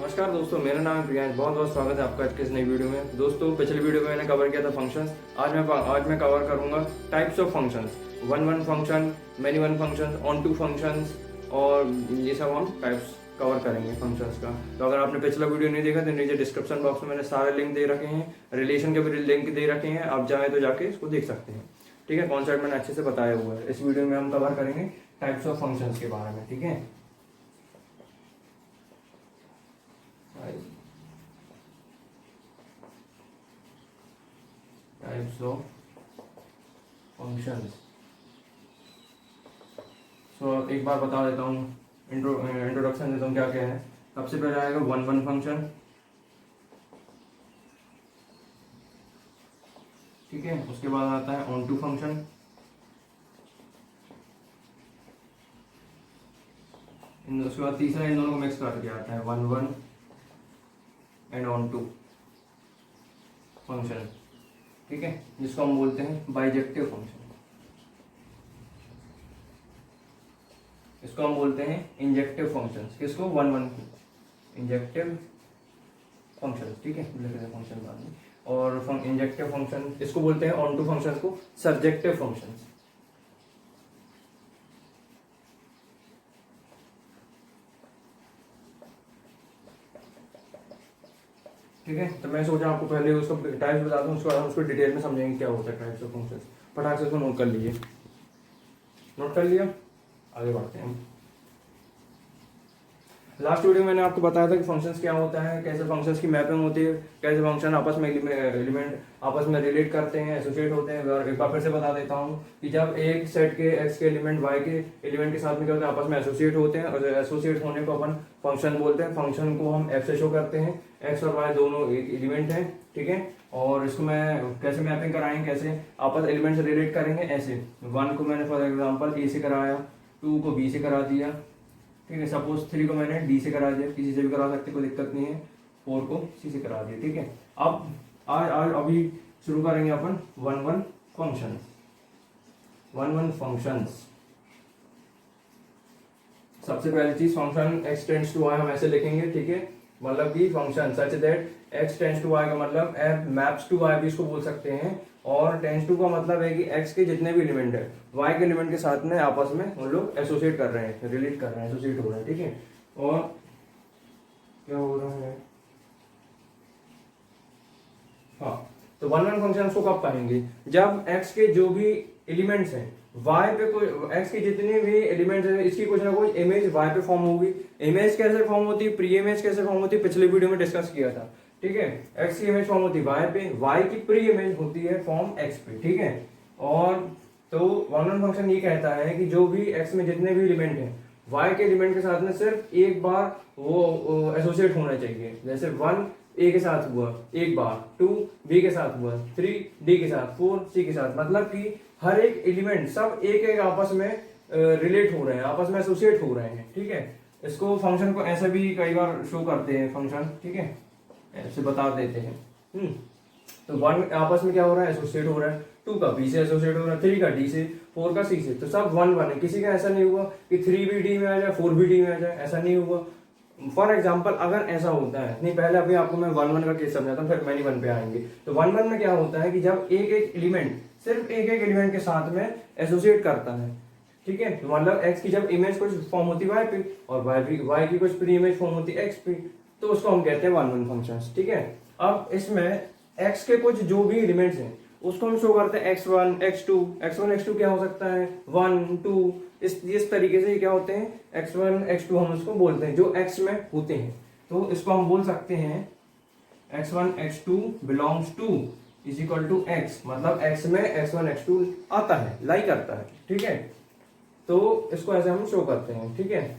नमस्कार दोस्तों, मेरा नाम है प्रियांश। बहुत बहुत स्वागत है आपका आज के इस नई वीडियो में। दोस्तों, पिछले वीडियो में मैंने कवर किया था फंक्शंस। आज मैं कवर करूंगा types of functions. One function, many one functions, onto functions, और ये सब हम टाइप्स कवर करेंगे फंक्शंस का। तो अगर आपने पिछला वीडियो नहीं देखा तो नीचे डिस्क्रिप्शन बॉक्स में मैंने सारे लिंक दे रखे हैं, रिलेशन के भी लिंक दे रखे हैं। आप चाहें तो जाके इसको देख सकते हैं। ठीक है, कॉन्सेप्ट मैंने अच्छे से बताया हुआ है। इस वीडियो में हम कवर करेंगे टाइप्स ऑफ फंक्शंस के बारे में। ठीक है, टाइप्स ऑफ फंक्शंस। सो एक बार बता देता हूँ, इंट्रोडक्शन देता हूँ क्या क्या है। सबसे पहले आएगा वन फंक्शन। ठीक है, उसके बाद आता है ऑन टू फंक्शन। उसके बाद तीसरा इन दोनों को मिक्स करके आता है one and onto function. ठीक है, जिसको हम बोलते हैं बाइजेक्टिव फंक्शन। इसको हम बोलते हैं इंजेक्टिव फंक्शन। किसको? One injective function. ठीक है, फंक्शन बाद में। और इंजेक्टिव फंक्शन इसको बोलते हैं, ऑन टू फंक्शन को सर्जेक्टिव फंक्शन। ठीक है, तो मैं सोचा आपको पहले उसको टाइप्स बता दूं, उसके बाद हम उसको डिटेल में समझेंगे क्या होता है टाइप्स ऑफ फंक्शंस। फटाक से उसको नोट कर लीजिए। नोट कर लिया, आगे बढ़ते हैं। लास्ट वीडियो में मैंने आपको बताया था कि फंक्शंस क्या होता है, कैसे फंक्शंस की मैपिंग होती है, कैसे फंक्शन आपस में एलिमेंट आपस में रिलेट करते हैं, एसोसिएट होते हैं। और एक बार फिर से बता देता हूँ कि जब एक सेट के एक्स के एलिमेंट वाई के एलिमेंट के साथ में क्या होता है, आपस में एसोसिएट होते हैं। और एसोसिएट होने को अपन फंक्शन बोलते हैं। फंक्शन को हम एफ से शो करते हैं। एक्स और वाई दोनों एक एलिमेंट है। ठीक है, और इसको मैं कैसे मैपिंग कराएंगे, कैसे आपस एलिमेंट से रिलेट करेंगे, ऐसे वन को मैंने फॉर एग्जाम्पल ए से कराया, टू को बी से करा दिया। ठीक है, सपोज थ्री को मैंने डी से करा दिया, किसी से भी करा सकते, कोई दिक्कत नहीं है। फोर को सी से करा दिया। ठीक है, अब आज अभी शुरू करेंगे अपन वन फंक्शन। One functions. सबसे पहली चीज, function X tends to Y हम ऐसे लिखेंगे। ठीक है, मतलब कि function such that X tends to Y का मतलब एफ मैप्स टू वाई भी इसको बोल सकते हैं। और टेंड्स टू का मतलब है कि एक्स के जितने भी एलिमेंट है वाई के एलिमेंट के साथ में आपस में हम लोग एसोसिएट कर रहे हैं, रिलेट कर रहे हैं, एसोसिएट हो रहे हैं। ठीक है, और क्या हो रहा है, हाँ, तो वन फंक्शन को कब पाएंगे? जब एक्स के जो भी एलिमेंट्स हैं वाई पे कोई, एक्स के जितने भी एलिमेंट्स हैं इसकी कुछ ना कुछ इमेज वाई पे फॉर्म होगी। इमेज कैसे फॉर्म होती है, प्री इमेज कैसे फॉर्म होती है, पिछले वीडियो में डिस्कस किया था। ठीक है, एक्स की इमेज फॉर्म होती है वाई पे, वाई की प्री इमेज होती है फॉर्म एक्स पे। ठीक है, और तो वन फंक्शन ये कहता है कि जो भी एक्स में जितने भी एलिमेंट हैं वाई के एलिमेंट के साथ में सिर्फ एक बार वो एसोसिएट होना चाहिए। जैसे वन ए के साथ हुआ एक बार, टू बी के साथ हुआ, थ्री डी के साथ, फोर सी के साथ, मतलब कि हर एक एलिमेंट सब एक एक आपस में रिलेट हो रहे हैं, आपस में एसोसिएट हो रहे हैं। ठीक है, इसको फंक्शन को ऐसे भी कई बार शो करते हैं फंक्शन। ठीक है, ऐसे बता देते हैं। तो वन आपस में क्या हो रहा है, एसोसिएट हो रहा है। टू का बी से एसोसिएट हो रहा है, थ्री का डी से, फोर का सी से, तो सब वन है। किसी का ऐसा नहीं हुआ कि थ्री भी डी में आ जाए, फोर भी डी में आ जाए, ऐसा नहीं हुआ। फॉर एग्जाम्पल अगर ऐसा होता है, नहीं पहले अभी आपको मैं वन का केस समझाता हूँ, फिर मैनी वन पे आएंगे। तो वन में क्या होता है कि जब एक एक एलिमेंट सिर्फ एक एक एलिमेंट के साथ में एसोसिएट करता है। ठीक है, तो मतलब एक्स की जब इमेज कुछ फॉर्म होती है वाई पे, और वाई की कुछ प्री इमेज फॉर्म होती है एक्स पे, तो उसको हम कहते हैं वन फंक्शन। ठीक है, अब इसमें एक्स के कुछ जो भी एलिमेंट्स हैं उसको हम शो करते हैं एक्स वन एक्स टू क्या हो सकता है, वन टू, इस तरीके से क्या होते हैं, एक्स वन एक्स टू हम उसको बोलते हैं जो एक्स में होते हैं। तो इसको हम बोल सकते हैं X one X two belongs to is equal to X, मतलब एक्स में एक्स वन एक्स टू आता है, लाई करता है। ठीक है, तो इसको ऐसे हम शो करते हैं। ठीक है,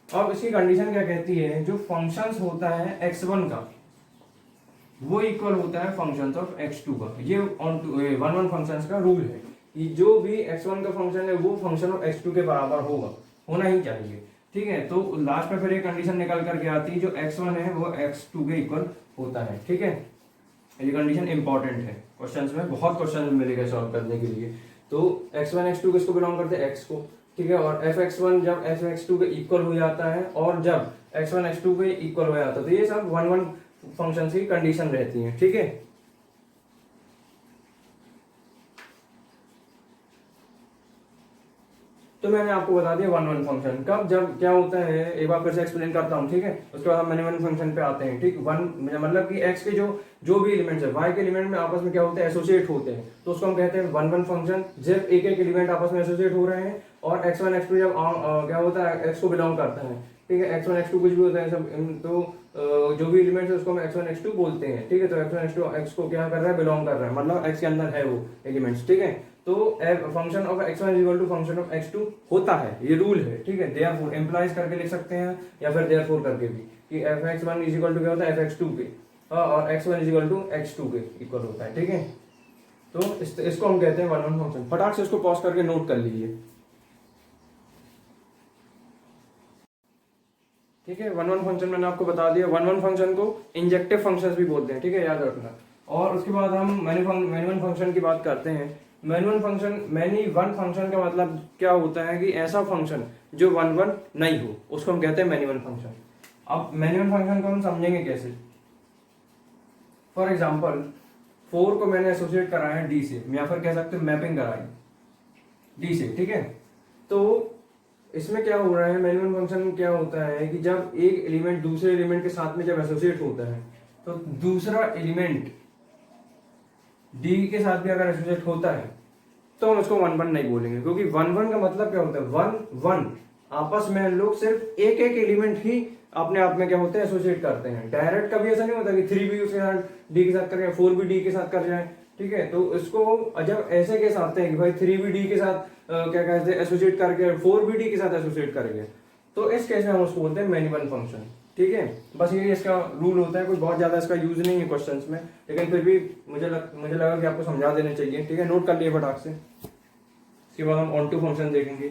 अब इसकी कंडीशन क्या कहती है, जो फंक्शंस होता है एक्स वन का वो इक्वल होता है फंक्शंस ऑफ एक्स टू का। ये वन फंक्शंस का रूल है कि जो भी एक्स वन का फंक्शन है वो फंक्शन ऑफ एक्स टू के बराबर होना ही चाहिए। ठीक है, तो लास्ट में फिर ये कंडीशन निकल करके आती है, जो एक्स वन है वो एक्स टू के इक्वल होता है। ठीक है, ये कंडीशन इंपॉर्टेंट है, क्वेश्चंस में बहुत क्वेश्चन मिलेगा सॉल्व करने के लिए। तो x1 x2 किसको बिलोंग करते हैं, x को, ठीक है। और f(x1) जब f(x2) के इक्वल हो जाता है और जब x1 x2 के इक्वल हो जाता है, तो ये सब 1 1 फंक्शन की कंडीशन रहती है, ठीक है। तो मैंने आपको बता दिया 1 1 फंक्शन कब जब क्या होता है, एक बार फिर से एक्सप्लेन करता हूँ, ठीक है। उसके बाद हम मैनी वन फंक्शन पे आते हैं, ठीक। वन मतलब कि x के जो भी एलिमेंट्स है, y के एलिमेंट में आपस में क्या होते हैं, एसोसिएट होते हैं, तो उसको हम कहते हैं 1 1 फंक्शन। जब एक एक एलिमेंट आपस में एसोसिएट हो रहे हैं और x1 x2 जब क्या होता है, x को बिलोंग करता है, ठीक है। x1 x2 कुछ भी होता है सब, तो जो भी एलिमेंट्स है उसको हम x1 x2 बोलते हैं, ठीक है। तो x1 x2 x को क्या कर रहा है, बिलोंग कर रहा है, मतलब x के अंदर है वो एलिमेंट्स, ठीक है। तो function of x1 is equal to function of x2 होता है, ये रूल है, ठीक है। देयरफॉर एम्प्लाइज करके लिख सकते हैं या फिर देयरफॉर करके भी, कि f(x1) इज इक्वल टू क्या होता है, f(x2) के, और x1 is equal to x2 के इक्वल होता है, ठीक है। तो इसको हम कहते हैं 1 1 फंक्शन। फटाक से इसको पॉज करके नोट कर लीजिए, ठीक है। 1 1 फंक्शन मैंने आपको बता दिया। 1 1 फंक्शन को इंजेक्टिव फंक्शंस भी बोलते हैं, ठीक है, याद रखना। और उसके बाद हम मैनी वन फंक्शन की बात करते हैं। मैनी वन फंक्शन का मतलब क्या होता है, कि ऐसा फंक्शन जो 1 1 नहीं हो, उसको हम कहते हैं मैनी वन फंक्शन। अब मैनी वन फंक्शन को हम समझेंगे कैसे। फॉर एग्जाम्पल 4 को मैंने एसोसिएट कराया है डी से, या फिर कह सकते हैं मैपिंग कराई डी से, ठीक है। तो इसमें क्या हो रहा है, मैनी वन फंक्शन क्या होता है कि जब एक एलिमेंट दूसरे एलिमेंट के साथ में जब एसोसिएट होता है, तो दूसरा एलिमेंट डी के साथ भी अगर एसोसिएट होता है तो हम उसको 1 1 नहीं बोलेंगे, क्योंकि 1 1 का मतलब क्या होता है, 1 1 आपस में लोग सिर्फ एक एक एलिमेंट ही अपने आप में क्या होते हैं, एसोसिएट करते हैं। डायरेक्ट कभी ऐसा नहीं होता कि 3 भी उसके साथ डी के साथ कर जाए, 4 भी डी के साथ कर जाए, ठीक है। तो इसको जब ऐसे केस आते हैं कि भाई 3 भी डी के साथ क्या कहते हैं, एसोसिएट करके, 4 भी डी के साथ एसोसिएट करेंगे, तो इस केस में हम उसको बोलते हैं मैनी वन फंक्शन, ठीक है। बस ये इसका रूल होता है, कुछ बहुत ज्यादा इसका यूज नहीं है क्वेश्चंस में, लेकिन फिर भी मुझे लगा कि आपको समझा देने चाहिए, ठीक है। नोट कर लिए फटाक से। इसके बाद हम ऑन टू फंक्शन देखेंगे।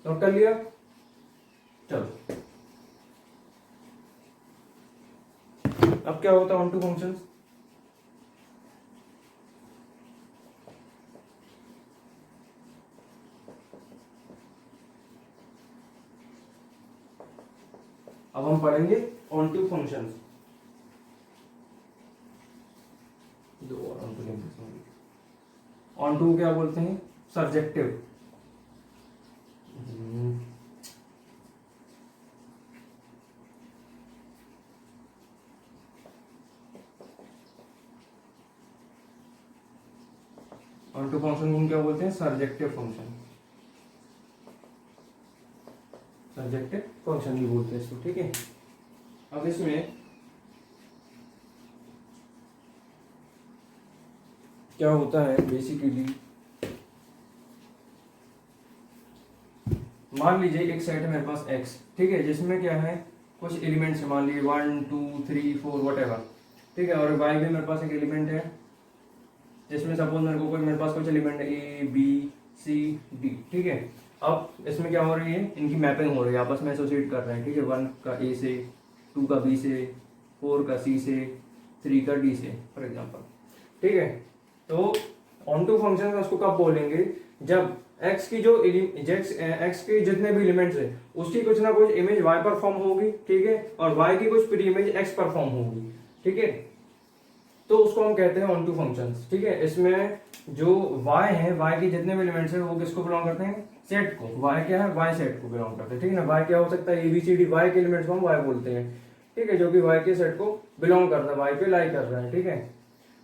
नोट कर लिया, चलो। अब क्या होता है ऑन टू फंक्शन। अब हम पढ़ेंगे ऑन टू फंक्शंस। दो और ऑन टू क्या बोलते हैं, सर्जेक्टिव। ऑन टू फंक्शन को क्या बोलते हैं, सर्जेक्टिव फंक्शन। सर्जेक्टिव फंक्शन भी बोलते हैं इसको, ठीक है। अब इसमें क्या होता है बेसिकली, मान लीजिए एक सेट है मेरे पास x, ठीक है, जिसमें क्या है कुछ एलिमेंट्स, मान लीजिए 1 2 3 4 वटेवर, ठीक है। और y भी मेरे पास एक एलिमेंट है, जिसमें सपोज मेरे पास कुछ एलिमेंट है a b c d, ठीक है। अब इसमें क्या हो रही है, इनकी मैपिंग हो रही है, आपस में एसोसिएट कर रहे हैं, ठीक है। 1 का a से, 2 का b से, 4 का c से, 3 का d से, फॉर एग्जाम्पल, ठीक है। तो ऑन टू फंक्शन उसको कब बोलेंगे, जब x की जो x के जितने भी एलिमेंट्स है उसकी कुछ ना कुछ इमेज y पर फॉर्म होगी, ठीक है, और y की कुछ प्री इमेज x पर फॉर्म होगी, ठीक है। तो उसको हम कहते हैं ऑन टू फंक्शंस, ठीक है। इसमें जो y है, y के जितने भी एलिमेंट्स है वो किसको बिलोंग करते हैं, सेट को। y क्या है, y सेट को बिलोंग करते हैं, ठीक है ना। y क्या हो सकता है, ABCD, y के एलिमेंट्स को हम y बोलते हैं, ठीक है, जो कि y के सेट को बिलोंग करता है, y पे लाई कर रहा है, ठीक है।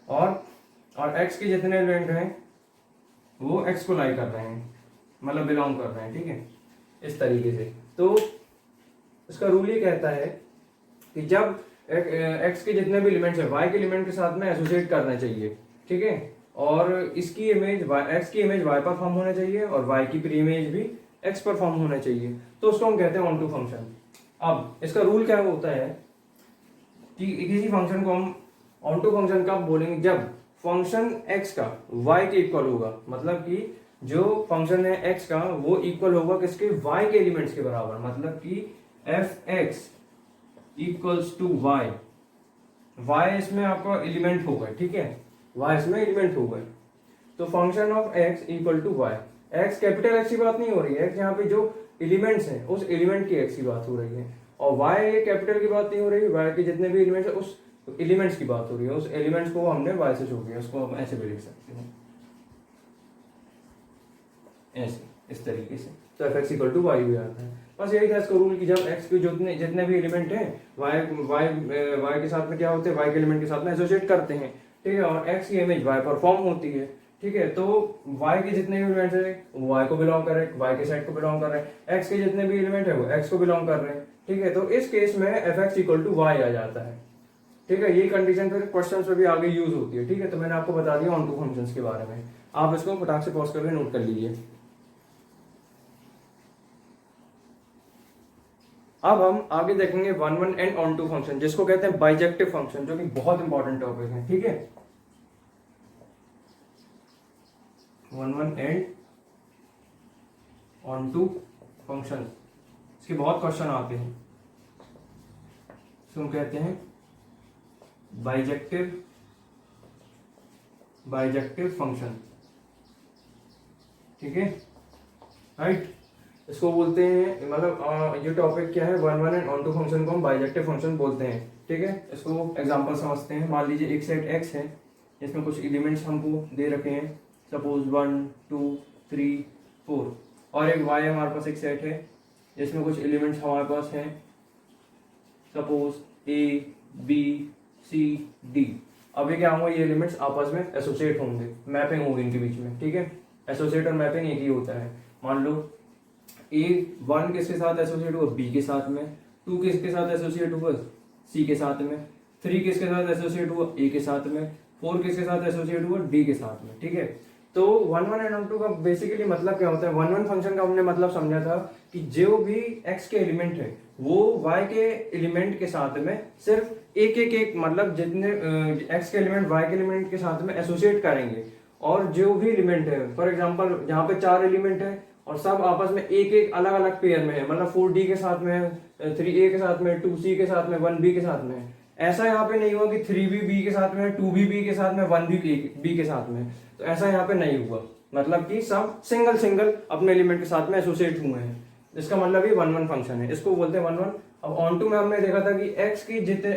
और x के जितने एलिमेंट हैं वो x को लाई कर रहे हैं, मतलब बिलोंग कर रहे हैं, ठीक है, इस तरीके से। तो इसका रूल ये कहता है कि जब x के जितने भी एलिमेंट्स हैं y के एलिमेंट के साथ में एसोसिएट करना चाहिए, ठीक है, और इसकी इमेज x की इमेज y पर फॉर्म होना चाहिए और y की प्री इमेज भी x पर फॉर्म होना चाहिए, तो उसको हम कहते हैं ऑन टू फंक्शन। अब इसका रूल क्या होता है कि किसी फंक्शन को हम ऑन टू फंक्शन कब बोलेंगे, जब फंक्शन x का y के इक्वल होगा, मतलब कि जो फंक्शन है x का वो इक्वल होगा किसके, y के एलिमेंट्स के बराबर, मतलब कि f(x) इक्वल्स टू y इसमें आपका एलिमेंट होगा, ठीक है, y इसमें एलिमेंट होगा, तो function of X equal to Y, X capital X की बात नहीं हो रही है, एक्स यहाँ पे जो एलिमेंट्स हैं उस एलिमेंट की एक्स की बात हो रही है, और वाई ये कैपिटल की बात नहीं हो रही है, वाई के जितने भी एलिमेंट्स है उस एलिमेंट्स की बात हो रही है, उस एलिमेंट्स को हमने वाई से शो किया, उसको हम ऐसे भी लिख सकते हैं, ऐसे इस तरीके से। तो F X equal to Y भी आता है। बस यही था इसका रूल कि जब एक्स के जितने भी एलिमेंट हैं वाई वाई वाई के साथ में क्या होते हैं, वाई के एलिमेंट के साथ में एसोसिएट करते हैं, ठीक है, और एक्स की इमेज वाई पर फॉर्म होती है, ठीक है। तो वाई के जितने भी एलिमेंट्स हैं वो वाई को बिलोंग कर रहे हैं, वाई के सेट को बिलोंग कर रहे हैं, एक्स के जितने भी एलिमेंट है वो एक्स को बिलोंग कर रहे हैं, ठीक है। तो इस केस में F X equal to Y आ जाता है, ठीक है। ये कंडीशन फिर क्वेश्चन में भी आगे यूज होती है, ठीक है। तो मैंने आपको बता दिया ऑन टू फंक्शंस के बारे में, आप इसको फटाक से पॉज करके नोट कर लीजिए। अब हम आगे देखेंगे one one and onto function, जिसको कहते हैं बाइजेक्टिव फंक्शन, जो कि बहुत इंपॉर्टेंट टॉपिक है, ठीक है। One one and onto function, इसके बहुत क्वेश्चन आते हैं, इसको हम कहते हैं बाइजेक्टिव फंक्शन, ठीक है, राइट। इसको बोलते हैं, मतलब ये टॉपिक क्या है, one one and onto function को हम बाइजेक्टिव फंक्शन बोलते हैं, ठीक है। इसको एग्जांपल समझते हैं। मान लीजिए एक सेट एक्स है, इसमें कुछ एलिमेंट्स हमको दे रखे हैं, सपोज 1 2 3 4, और एक वाई हमारे पास एक सेट है जिसमें कुछ एलिमेंट्स हमारे पास हैं, suppose A B C D. अब ये क्या होंगे, ये एलिमेंट्स आपस में एसोसिएट होंगे, मैपिंग होगी इनके बीच में, ठीक है। एसोसिएट और मैपिंग एक ही होता है। मान लो A1 किसके साथ एसोसिएट हुआ, B के साथ में, 2 किसके साथ एसोसिएट हुआ, C के साथ में, 3 किसके साथ एसोसिएट हुआ, A के साथ में, 4 किसके साथ एसोसिएट हुआ, D के साथ में, ठीक है। तो one one and onto का बेसिकली मतलब क्या होता है, वन वन फंक्शन का हमने मतलब समझा था कि जो भी x के एलिमेंट है वो y के एलिमेंट के साथ में सिर्फ एक मतलब जितने x के एलिमेंट y के एलिमेंट के साथ में एसोसिएट करेंगे, और जो भी एलिमेंट है, फॉर एग्जांपल यहाँ पे 4 एलिमेंट है और सब आपस में एक अलग अलग पेयर में है, मतलब 4D के साथ में, 3A के साथ में, 2C के साथ में, 1B के साथ में। ऐसा यहाँ पे नहीं हुआ कि 3B B के साथ में, 2B B के साथ में, 1B B के साथ में, तो ऐसा यहाँ पे नहीं हुआ। मतलब कि सब सिंगल अपने एलिमेंट के साथ में एसोसिएट हुए हैं, इसका मतलब ये वन वन फंक्शन है, इसको बोलते हैं वन वन। अब ऑन टू में हमने देखा था कि एक्स की जितने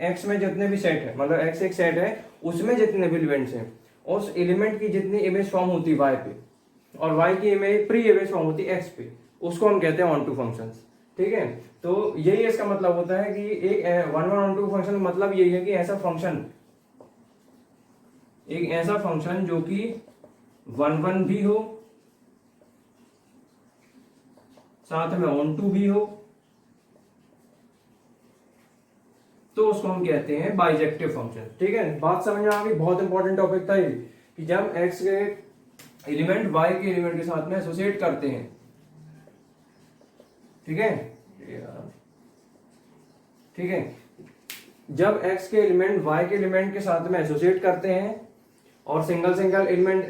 एक्स में जितने भी सेट है, मतलब एक्स एक सेट है उसमें जितने भी एलिमेंट्स हैं, उस एलिमेंट की जितनी इमेज फॉर्म होती है वाई पे, और वाई की इमेज प्री इमेज फॉर्म होती है एक्स पे, उसको हम कहते हैं ऑन टू फंक्शन, ठीक है। तो यही इसका मतलब होता है कि एक one one onto function मतलब यही है कि ऐसा फंक्शन, एक ऐसा फंक्शन जो कि वन वन भी हो, साथ में ऑन टू भी हो, तो उसको हम कहते हैं बाइजेक्टिव फंक्शन, ठीक है। बात समझ में आ गई, बहुत इंपॉर्टेंट टॉपिक था ये कि जब एक्स के एलिमेंट वाई के एलिमेंट के साथ में एसोसिएट करते हैं, ठीक है, ठीक है। जब एक्स के एलिमेंट वाई के एलिमेंट के साथ में एसोसिएट करते हैं और सिंगल एलिमेंट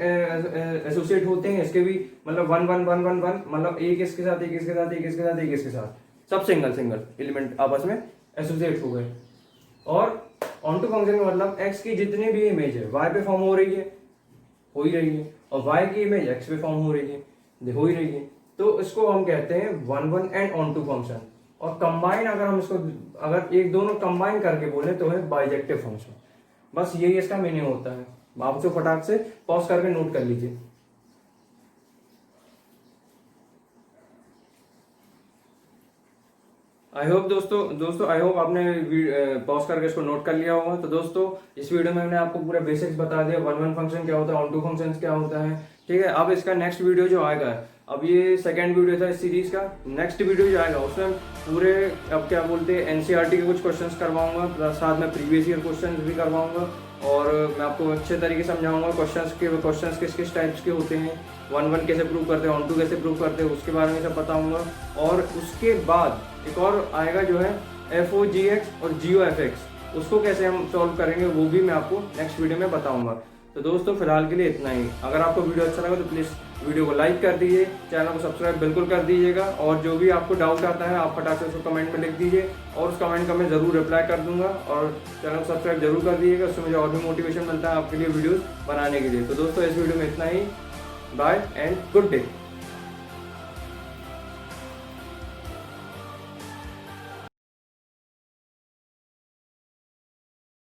एसोसिएट होते हैं, इसके भी मतलब one one one one one, मतलब एक इसके साथ एक इसके साथ एक इसके साथ एक इसके साथ, सब सिंगल एलिमेंट आपस में एसोसिएट हो गए। और ऑन टू फंक्शन का मतलब एक्स की जितनी भी इमेज है वाई पे फॉर्म हो रही है, और वाई की इमेज एक्स पे फॉर्म हो रही है, तो इसको हम कहते हैं one one and onto function. और कंबाइन अगर हम इसको अगर एक दोनों कंबाइन करके बोले तो है बाइजेक्टिव फंक्शन। बस यही इसका मीनिंग होता है। आप उसको फटाक से पॉज करके नोट कर लीजिए। आई होप दोस्तों आई होप आपने पॉज करके इसको नोट कर लिया होगा। तो दोस्तों इस वीडियो में मैंने आपको पूरे बेसिक्स बता दिया, वन वन फंक्शन क्या होता है, ऑन टू फंक्शन क्या होता है, ठीक है। अब इसका नेक्स्ट वीडियो जो आएगा, अब ये सेकंड वीडियो था इस सीरीज का, नेक्स्ट वीडियो जो आएगा उसमें पूरे अब क्या बोलते हैं एनसीईआरटी के कुछ क्वेश्चंस करवाऊंगा, साथ में प्रीवियस ईयर क्वेश्चंस भी करवाऊंगा, और मैं आपको अच्छे तरीके से समझाऊंगा क्वेश्चंस किस टाइप्स के होते हैं, वन वन कैसे प्रूव करते हैं, ऑन टू कैसे प्रूव करते हैं, उसके बारे में सब बताऊंगा। और उसके बाद एक और आएगा जो है FOGX और GOFX, उसको कैसे हम सॉल्व करेंगे वो भी मैं आपको नेक्स्ट वीडियो में बताऊंगा। तो दोस्तों फिलहाल के लिए इतना ही। अगर आपको वीडियो अच्छा लगा तो प्लीज़ वीडियो को लाइक कर दीजिए, चैनल को सब्सक्राइब बिल्कुल कर दीजिएगा, और जो भी आपको डाउट आता है आप फटाक से उसको कमेंट में लिख दीजिए और उस कमेंट का मैं ज़रूर रिप्लाई कर दूंगा। और चैनल को सब्सक्राइब जरूर कर दीजिएगा, उससे मुझे और भी मोटिवेशन मिलता है आपके लिए वीडियोज़ बनाने के लिए। तो दोस्तों इस वीडियो में इतना ही। Bye and good day.